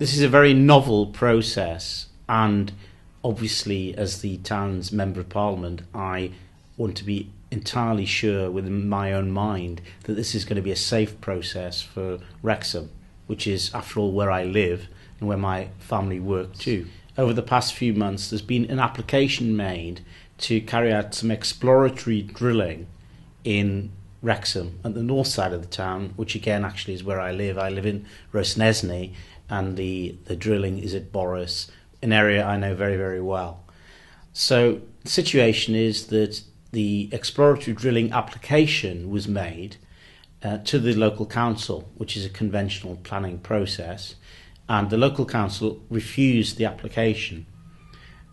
This is a very novel process, and obviously as the town's Member of Parliament I want to be entirely sure within my own mind that this is going to be a safe process for Wrexham, which is after all where I live and where my family work too. Over the past few months there's been an application made to carry out some exploratory drilling in Wrexham at the north side of the town, which again actually is where I live. I live in Rosnesny, and the drilling is at Boris, an area I know very, very well. So the situation is that the exploratory drilling application was made to the local council, which is a conventional planning process, and the local council refused the application.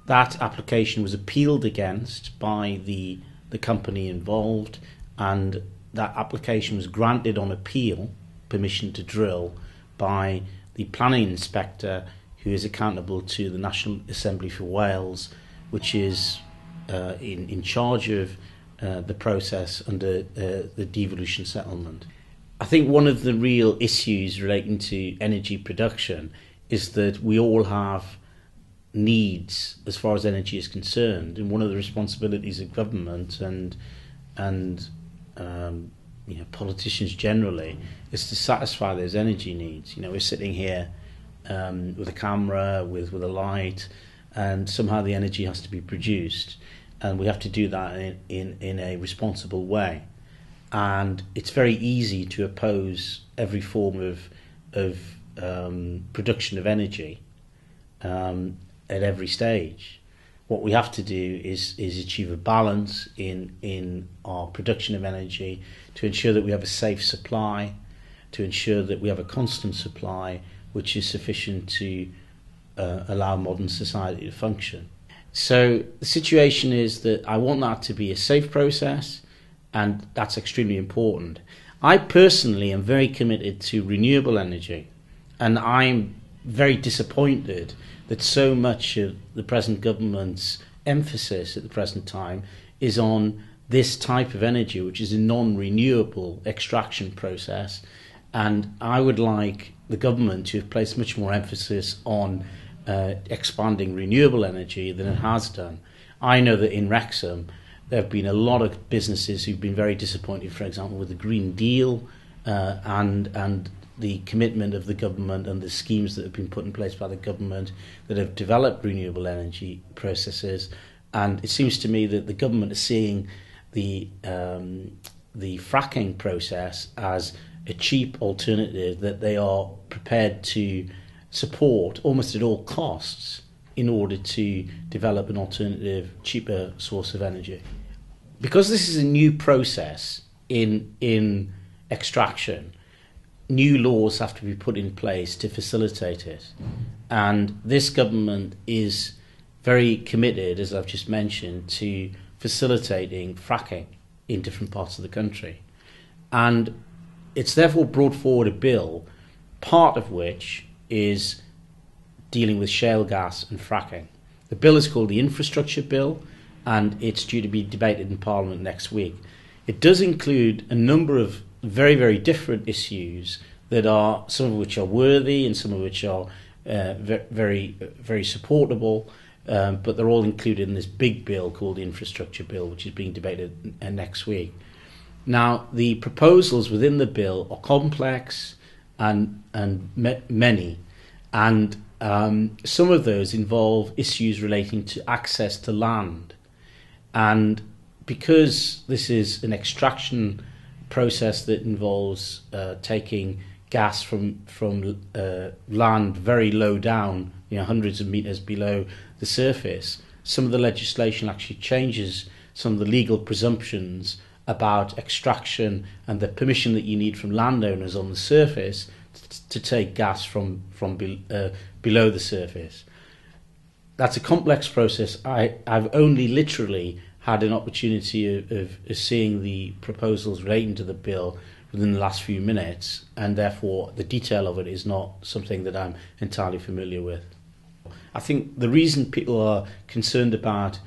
That application was appealed against by the company involved, and that application was granted on appeal, permission to drill, by the planning inspector, who is accountable to the National Assembly for Wales, which is in charge of the process under the Devolution settlement. I think one of the real issues relating to energy production is that we all have needs as far as energy is concerned, and one of the responsibilities of government and politicians generally is to satisfy those energy needs. We're sitting here with a camera, with a light, and somehow the energy has to be produced, and we have to do that in a responsible way. And it's very easy to oppose every form of production of energy at every stage. What we have to do is achieve a balance in our production of energy to ensure that we have a safe supply, to ensure that we have a constant supply which is sufficient to allow modern society to function. So the situation is that I want that to be a safe process, and that's extremely important. I personally am very committed to renewable energy, and I'm very disappointed that so much of the present government's emphasis at the present time is on this type of energy, which is a non-renewable extraction process. And I would like the government to have placed much more emphasis on expanding renewable energy than it has done. I know that in Wrexham there have been a lot of businesses who've been very disappointed, for example, with the Green Deal and the commitment of the government and the schemes that have been put in place by the government that have developed renewable energy processes. And it seems to me that the government is seeing the fracking process as a cheap alternative that they are prepared to support almost at all costs in order to develop an alternative, cheaper source of energy. Because this is a new process in extraction, new laws have to be put in place to facilitate it. And this government is very committed, as I've just mentioned, to facilitating fracking in different parts of the country. And it's therefore brought forward a bill, part of which is dealing with shale gas and fracking. The bill is called the Infrastructure Bill, and it's due to be debated in Parliament next week. It does include a number of very, very different issues that are, some of which are worthy and some of which are very, very supportable, but they're all included in this big bill called the Infrastructure Bill, which is being debated next week. Now, the proposals within the bill are complex and many, and some of those involve issues relating to access to land. And because this is an extraction process that involves taking gas from land very low down, hundreds of meters below the surface, some of the legislation actually changes some of the legal presumptions about extraction and the permission that you need from landowners on the surface to take gas from below the surface. That's a complex process. I've only literally had an opportunity of seeing the proposals relating to the bill within the last few minutes, and therefore the detail of it is not something that I'm entirely familiar with. I think the reason people are concerned about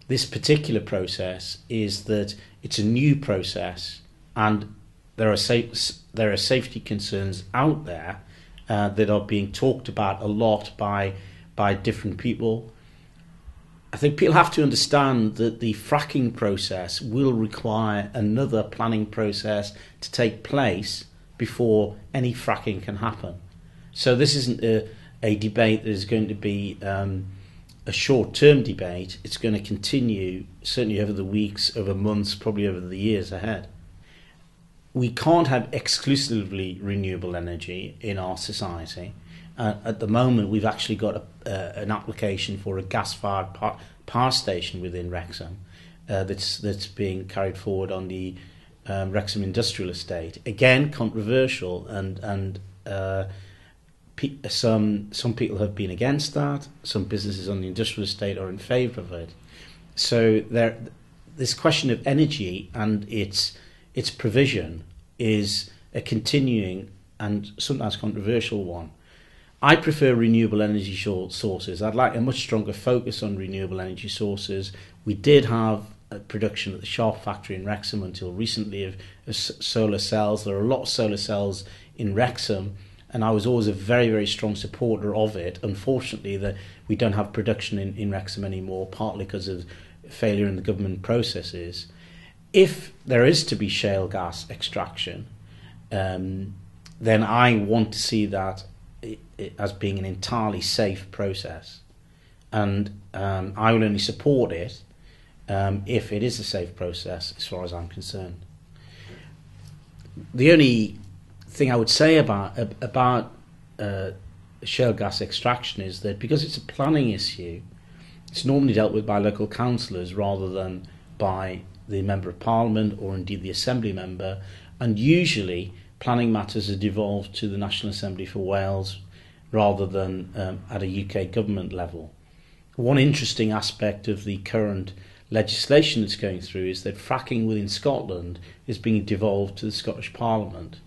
this particular process is that it's a new process, and there are safety concerns out there that are being talked about a lot by different people. I think people have to understand that the fracking process will require another planning process to take place before any fracking can happen. So this isn't a debate that is going to be a short-term debate. It's going to continue certainly over the weeks, over months, probably over the years ahead. We can't have exclusively renewable energy in our society. At the moment, we've actually got an application for a gas-fired power station within Wrexham that's being carried forward on the Wrexham industrial estate. Again, controversial, and some people have been against that. Some businesses on the industrial estate are in favour of it. So this question of energy and its provision is a continuing and sometimes controversial one. I prefer renewable energy sources. I'd like a much stronger focus on renewable energy sources. We did have a production at the Sharp factory in Wrexham until recently of solar cells. There are a lot of solar cells in Wrexham, and I was always a very, very strong supporter of it. Unfortunately, we don't have production in Wrexham anymore, partly because of failure in the government processes. If there is to be shale gas extraction, then I want to see that as being an entirely safe process, and I will only support it if it is a safe process as far as I'm concerned. The only thing I would say about shale gas extraction is that because it's a planning issue, it's normally dealt with by local councillors rather than by the Member of Parliament or indeed the Assembly member, and usually planning matters are devolved to the National Assembly for Wales rather than at a UK government level. One interesting aspect of the current legislation that's going through is that fracking within Scotland is being devolved to the Scottish Parliament.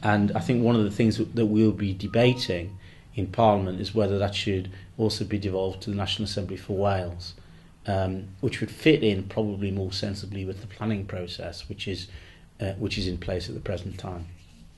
And I think one of the things that we'll be debating in Parliament is whether that should also be devolved to the National Assembly for Wales, which would fit in probably more sensibly with the planning process, which is in place at the present time.